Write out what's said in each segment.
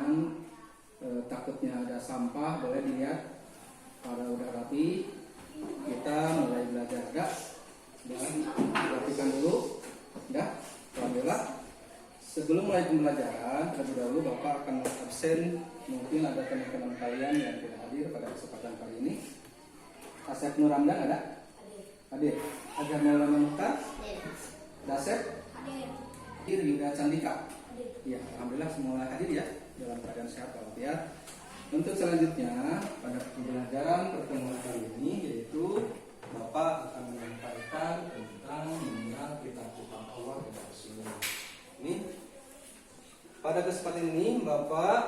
jangan takutnya ada sampah, boleh dilihat. Kalau udah rapi, kita mulai belajar. Dan rapikan dulu. Alhamdulillah. Sebelum mulai pembelajaran, terlebih dahulu Bapak akan absen. Mungkin ada teman-teman kalian yang tidak hadir pada kesempatan kali ini. Asep Nur Ramdan ada? Hadir. Agar Maulana Mukhtar? Dasep? Hadir. Yuda Candika? Ya, alhamdulillah semua hadir ya, dalam keadaan sehat walafiat. Untuk selanjutnya pada pembelajaran pertemuan kali ini yaitu Bapak akan menyampaikan tentang mengenal kitab-kitab Allah dan Rasulullah. Ini pada kesempatan ini Bapak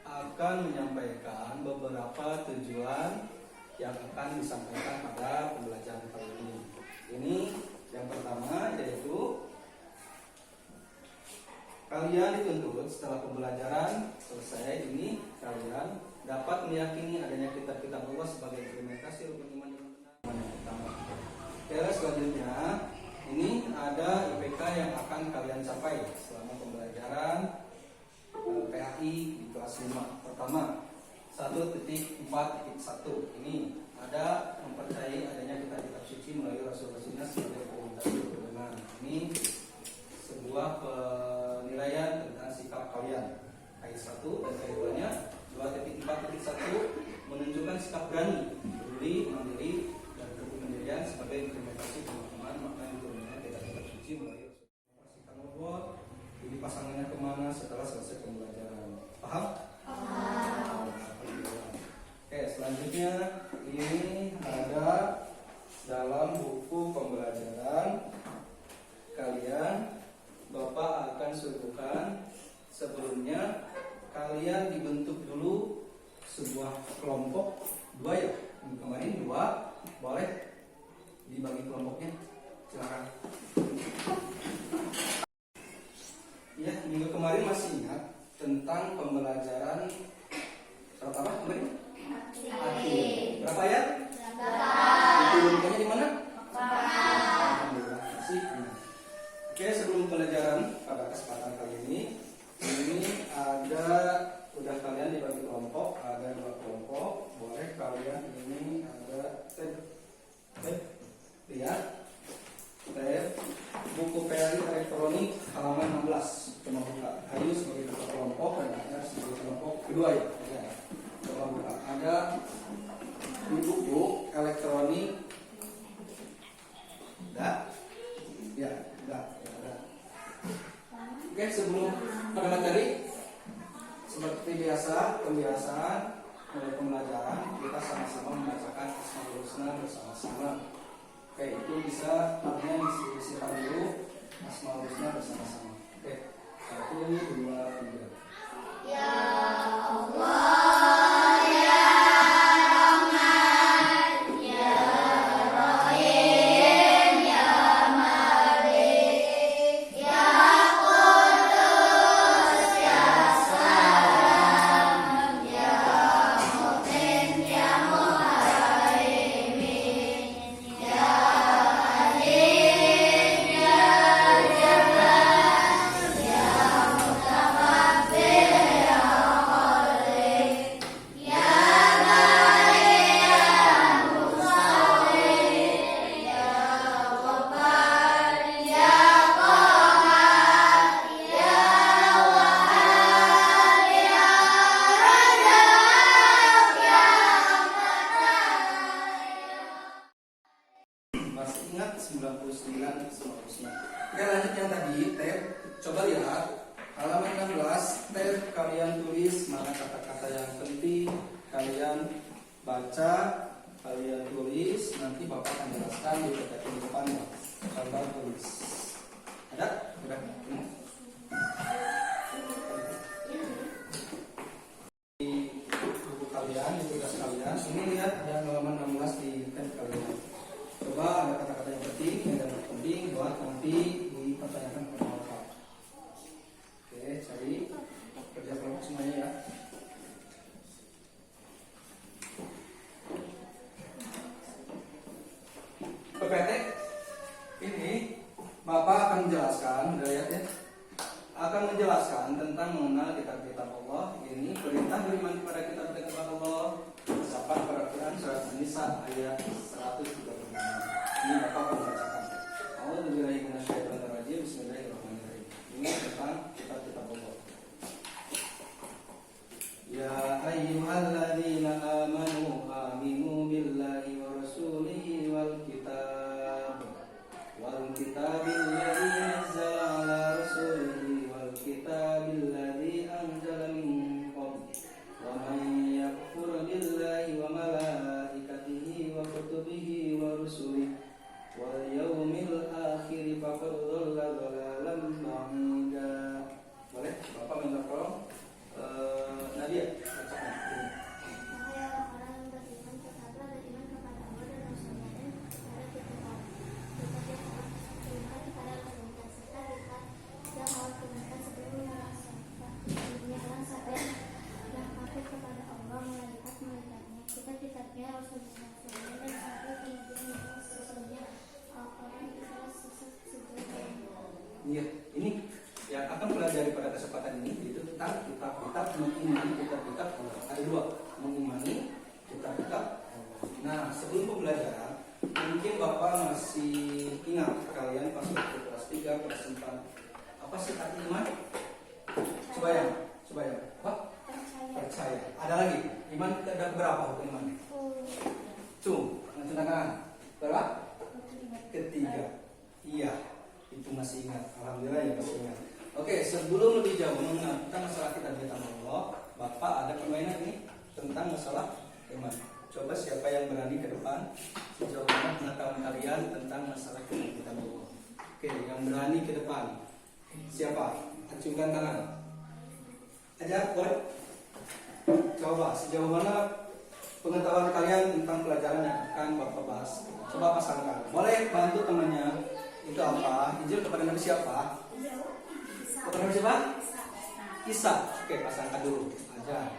akan menyampaikan beberapa tujuan yang akan disampaikan pada pembelajaran kali ini. Ini yang pertama yaitu kalian dituntut setelah pembelajaran selesai ini kalian dapat meyakini adanya kitab-kitab Allah sebagai implementasi rukun iman yang benar yang pertama. Terus selanjutnya ini ada IPK yang akan kalian capai selama pembelajaran PAI di kelas 5. Pertama 1.4.1 ini ada mempercayai adanya kitab-kitab suci melalui Rasul-Rasulnya sebagai implementasi rukun iman. Ini sebuah penilaian tentang sikap kalian. Ayat 1 dan ayat 2-nya 2.4.1 menunjukkan sikap berani, peduli, mandiri dan kepemimpinan sebagai implementasi pemahaman makna diturunkannya kitab-kitab suci melalui pastikan Allah. Jadi pasangannya kemana setelah selesai pembelajaran? Paham? Paham. Oke, selanjutnya ini ada dalam buku pembelajaran kalian. Bapak akan suguhkan sebelumnya kalian dibentuk dulu sebuah kelompok 2 ya. Kemarin 2, boleh dibagi kelompoknya. Silakan. Ya, minggu kemarin masih ingat tentang pembelajaran surat apa kemarin? Akhir. Berapa ya? Diturunkannya di mana? Alhamdulillah masih ingat. Oke, sebelum pelajaran pada kesempatan kali ini ada udah kalian dibagi kelompok, ada 2 kelompok. Boleh kalian ini ada lihat buku PRI elektronik halaman 16. Coba buka. Ayu sebagai ketua kelompok dan ada sebagai kelompok kedua ya. Coba buka. Ada buku elektronik. Ya. Oke, sebelum pada materi seperti biasa pembiasaan mulai pembelajaran kita sama-sama membacakan Asmaul Husna bersama-sama. Oke, itu bisa kalian disiapkan dulu Asmaul Husna bersama-sama. Oke, 1, 2, 3. Ya Allah. Bapak akan menjelaskan, akan menjelaskan tentang mengenal kitab-kitab mengimani kitab-kitab Allah. Ada dua, mengimani kitab-kitab Allah. Nah, sebelum pembelajaran, mungkin Bapak masih ingat kalian pas waktu kelas 3 kelas 4 apa sih arti iman? Coba ya, apa? Percaya. Ada lagi, iman ada berapa iman? Tangan. Berapa? Ketiga. Iya, itu masih ingat. Alhamdulillah ya masih ingat. Oke, sebelum lebih jauh mengenal tentang masalah kitab-kitab Allah, Bapak ada permainan ini tentang masalah iman. Coba siapa yang berani ke depan sejauh mana pengetahuan kalian tentang masalah kitab-kitab Allah. Oke, yang berani ke depan. Siapa? Acungkan tangan. Aja, buat. Coba sejauh mana pengetahuan kalian tentang pelajaran yang akan Bapak bahas. Coba pasangkan. Boleh bantu temannya. Itu apa? Hijau kepada nama siapa? Kepada nama siapa? Isa. Oke, pasangkan dulu. Aja.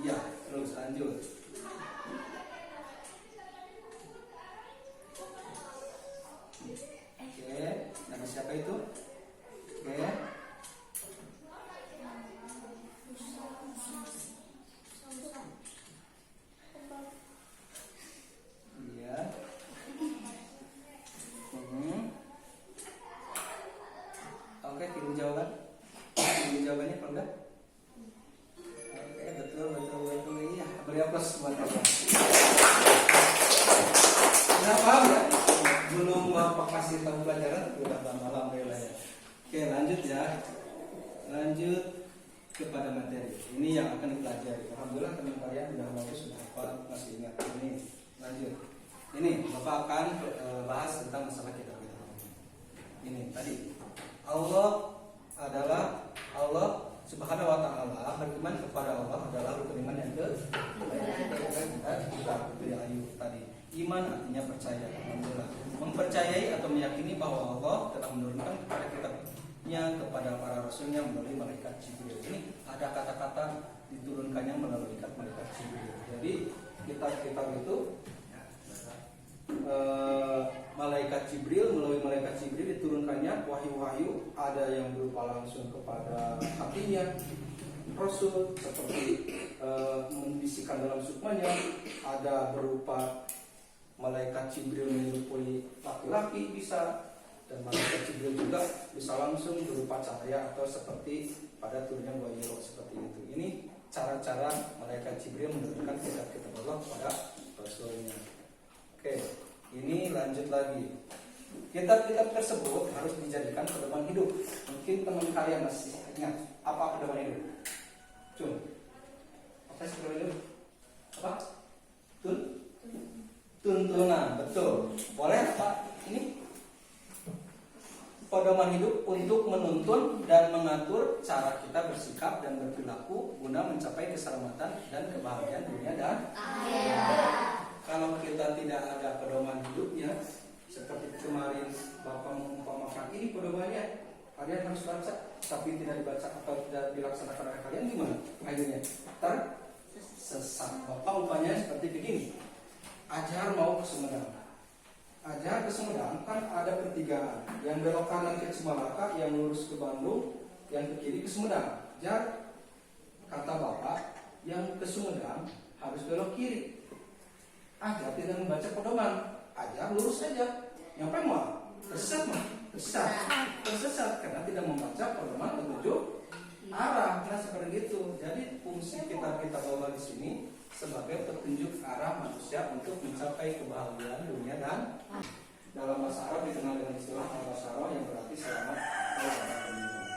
Iya, terus lanjut. Oke, nama siapa itu? Oke. Oke, kirim jawabannya apa enggak? Oke, betul. Iya, beri aplaus buat kalian. Sudah paham ya? Belum Bapak kasih tahu pelajaran, udah lama ya. Oke, lanjut ya. Lanjut kepada materi. Ini yang akan dipelajari. Alhamdulillah teman kalian sudah bagus, sudah hafal, masih ingat. Ini lanjut. Ini Bapak akan bahas tentang masalah kita. Ini tadi. Allah Subhanahu wa Ta'ala, beriman kepada Allah adalah rukun iman yang kita ayu tadi. Iman artinya percaya. Alhamdulillah. Mempercayai atau meyakini bahwa Allah telah menurunkan kepada kitabnya kepada para rasulnya melalui malaikat Jibril. Ini ada kata-kata diturunkannya melalui malaikat Jibril. Jadi kitab-kitab itu malaikat Jibril, melalui malaikat Jibril diturunkannya wahyu-wahyu, ada yang berupa langsung kepada hatinya Rasul seperti membisikkan dalam sukmanya, ada berupa malaikat Jibril menyerupai laki-laki bisa, dan malaikat Jibril juga bisa langsung berupa cahaya atau seperti pada turunnya wahyu seperti itu. Ini cara-cara malaikat Jibril menurunkan kitab-kitab Allah kepada Rasulnya. Oke, ini lanjut lagi. Kitab-kitab tersebut harus dijadikan pedoman hidup. Mungkin teman kalian masih ingat apa pedoman hidup? Apa sih pedoman hidup? Apa? Tuntunan, betul. Boleh apa? Ini pedoman hidup untuk menuntun dan mengatur cara kita bersikap dan berperilaku guna mencapai keselamatan dan kebahagiaan dunia dan akhirat. Kalau kita tidak ada pedoman hidupnya, seperti kemarin Bapak mengumpamakan ini pedomannya, kalian harus baca, tapi tidak dibaca atau tidak dilaksanakan oleh kalian, gimana akhirnya? Tersesat. Bapak umpamanya seperti begini, ajar mau ke Sumedang. Ajar ke Sumedang kan ada pertigaan, yang belok kanan ke Cimalaka, yang lurus ke Bandung, yang ke kiri ke Sumedang. Ajar, kata Bapak, yang ke Sumedang harus belok kiri. Ajar tidak membaca pedoman, ajar lurus saja. Nyampe mah tersesat karena tidak membaca pedoman menuju arah. Nah seperti itu. Jadi fungsi kitab-kitab Allah di sini sebagai petunjuk arah manusia untuk mencapai kebahagiaan dunia dan dalam bahasa Arab dikenal dengan istilah al-basyarah yang berarti selamat.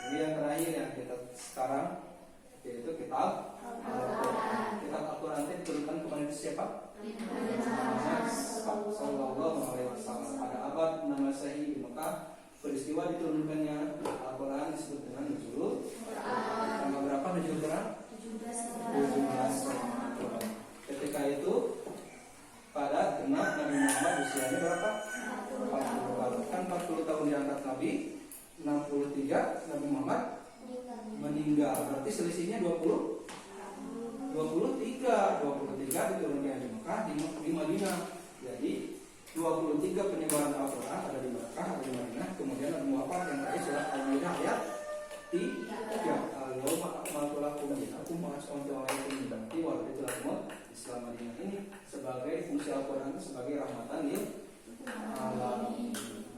Ini yang terakhir yang kita sekarang, yaitu kitab Al-Quran. Kitab Al-Quran itu diturunkan kepada siapa? Sallallahu alaihi wasallam. Pada abad 6 Masehi di Mekah, peristiwa diturunkannya Al-Quran disebut dengan Nuzulul Quran. Tanggal berapa Nuzulul Quran? 17. Ketika itu pada genap Nabi Muhammad usianya berapa? 40 tahun. Kan 40 tahun diangkat Nabi, 63 Nabi Muhammad meninggal. Berarti selisihnya 23 diturunkan di Mekah, di Madinah. Jadi 23 penyebaran Al-Quran ada di Mekah, ada di Madinah. Kemudian ada muafat yang terakhir surat Al-Maidah ayat 3. Al-Yawma akmaltu lakum aku mengacu itu berarti waktu itu Islam Madinah ini sebagai fungsi Al-Quran itu sebagai rahmatan lil alamin.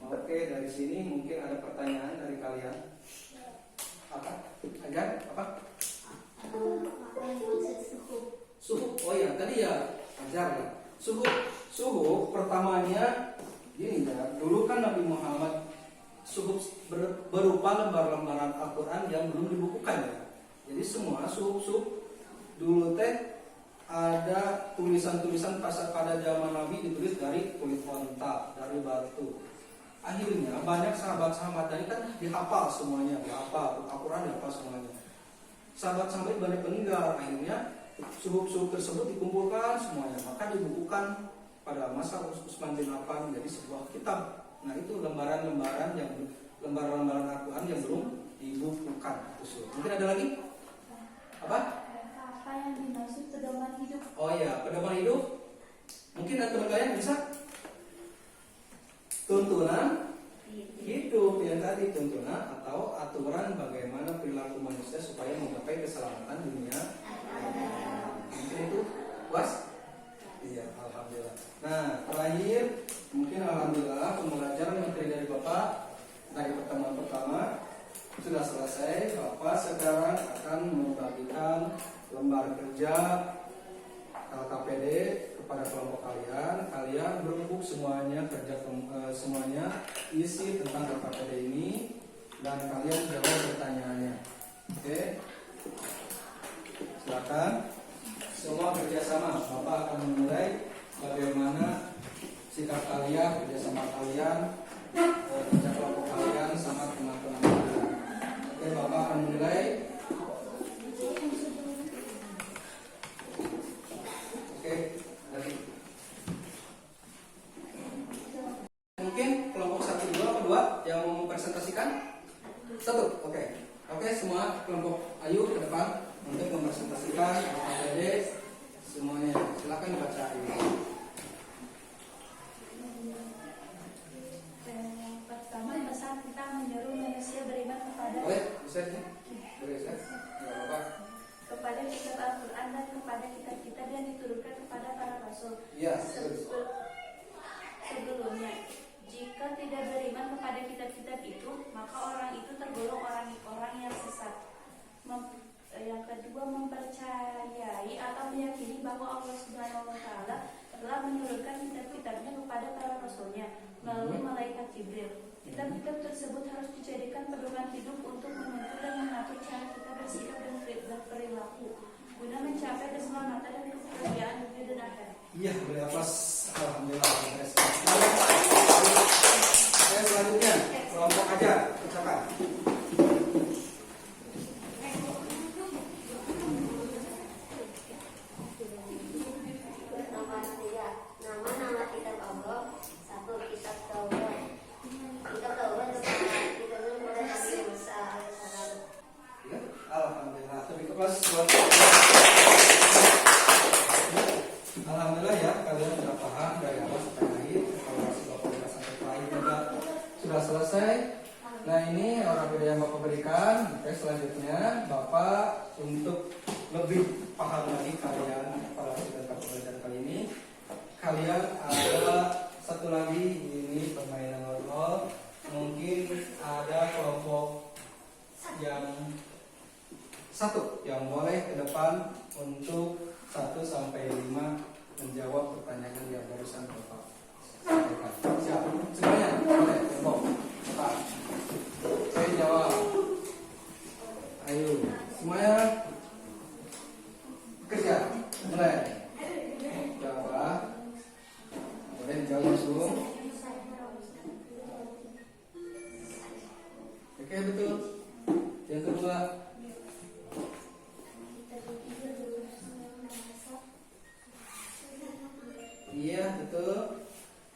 Oke, dari sini mungkin ada pertanyaan dari kalian. Apa? Ajar? Apa? Suhu. Oh ya, tadi ya ajar ya. Suhu pertamanya gini ya. Dulu kan Nabi Muhammad suhuf berupa lembar-lembaran Al-Quran yang belum dibukukan ya. Jadi semua suhuf dulu teh ada tulisan-tulisan pada zaman Nabi ditulis dari kulit onta, dari batu. Akhirnya banyak sahabat-sahabat tadi kan dihafal semuanya, dihafal Al-Quran, dihafal semuanya. Sahabat-sahabat banyak meninggal, akhirnya suhuf-suhuf tersebut dikumpulkan semuanya, maka dibukukan pada masa Utsman bin Affan menjadi sebuah kitab. Nah itu lembaran-lembaran Al-Quran yang belum dibukukan. Mungkin ada lagi? Apa yang dimaksud pedoman hidup? Oh ya, pedoman hidup. Mungkin ada teman kalian bisa? Tuntunan hidup yang tadi, tuntunan atau aturan bagaimana perilaku manusia supaya menggapai keselamatan dunia. Mungkin itu puas? Iya, alhamdulillah. Nah, terakhir mungkin alhamdulillah pembelajaran materi dari Bapak dari pertemuan pertama sudah selesai. Bapak sekarang akan membagikan lembar kerja LKPD kepada kelompok kalian. Kalian berembuk semuanya semuanya isi tentang LKPD ini dan kalian jawab pertanyaannya. Oke, silakan. Semua kerjasama. Bapak akan menilai bagaimana sikap kalian, kerjasama kalian, kerja kelompok kalian sama teman-teman kalian. Oke, Bapak akan menilai. Oke, lagi. Mungkin kelompok 1, 2 atau 2 yang mau mempresentasikan? 1, oke. Oke, semua kelompok ayo ke depan untuk mempresentasikan LKPD semuanya. Silakan dibaca ini. Yang pertama, pesan kita menyuruh manusia beriman kepada bisa ya? Boleh ya? Enggak apa-apa. Kepada kitab Al-Quran dan kepada kitab-kitab yang diturunkan kepada para rasul. Iya. Sebelumnya, jika tidak beriman kepada kitab-kitab itu, maka orang itu tergolong orang yang sesat. Yang kedua, mempercayai atau meyakini bahwa Allah Subhanahu wa Ta'ala telah menurunkan kitab-kitabnya kepada para rasulnya melalui malaikat Jibril. Kitab-kitab tersebut harus dijadikan pedoman hidup untuk menuntun dan mengatur cara kita bersikap dan berperilaku guna mencapai keselamatan dan kebahagiaan dunia dan akhirat. Iya, boleh aplaus. Alhamdulillah. Selanjutnya, kelompok aja, ucapan. Nama-nama kitab Allah. 1. Kitab Taurat. Kitab Taurat diturunkan kepada Nabi Musa alaihissalam. Ya, alhamdulillah. Tapi kelas buat alhamdulillah ya, kalian sudah paham dari awal sampai akhir. Evaluasi Bapak sampai terakhir juga sudah selesai. Nah ini orang beda yang Bapak berikan. Oke, selanjutnya Bapak untuk lebih paham lagi kalian evaluasi tentang pembelajaran kali ini. Kalian ada satu lagi ini permainan ngobrol. Mungkin ada kelompok yang satu yang boleh ke depan untuk 1 sampai 5 menjawab pertanyaan yang barusan Bapak sampaikan. Siap? Semuanya boleh kelompok. Pak, saya jawab. Ayo, semuanya kerja. Mulai. Jawab. Boleh dijawab langsung. Oke, betul. Yang kedua. Iya, betul.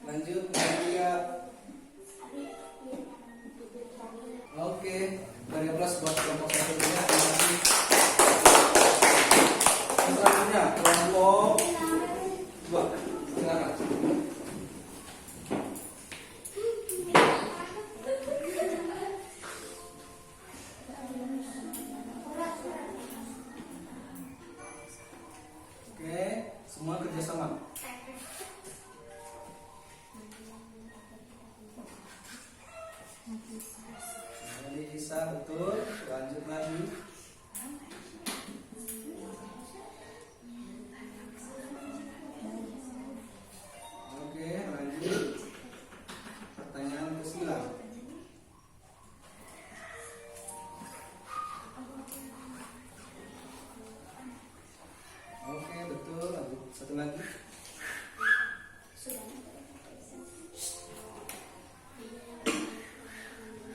Lanjut, yang ketiga. Oke, dari plus buat kelompok selanjutnya. Terima kasih. Selanjutnya, kelompok 2. Silakan. Semua kerjasama. Jadi bisa betul. Lanjut lagi. Oke, lanjut. Pertanyaan ke-9. Oke, betul. Lanjut. Satu lagi.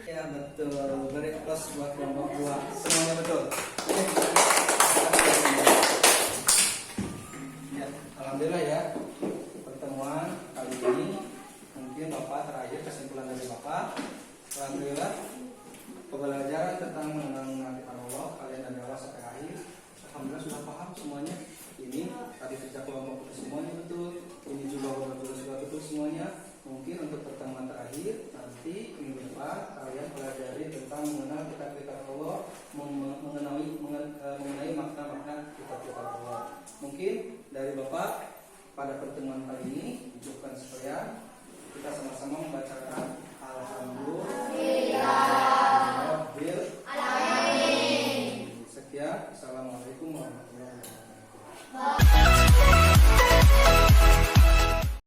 Ya, betul. Beri aplaus buat kelompok 2. Semuanya betul. Oke. Ya, alhamdulillah ya. Pertemuan kali ini mungkin Bapak terakhir kesimpulan dari Bapak. Alhamdulillah pembelajaran tentang mengenal kita Allah, kalian dari awal sampai akhir. Alhamdulillah sudah paham semuanya. Ini tadi kerja kelompok itu semuanya betul. Ini juga sudah betul semuanya. Mungkin untuk pertemuan terakhir nanti minggu depan kalian pelajari tentang mengenal kitab-kitab Allah, mengenai makna-makna kitab-kitab Allah. Mungkin dari Bapak pada pertemuan kali ini ucapkan supaya kita sama-sama membacakan Alhamdulillah.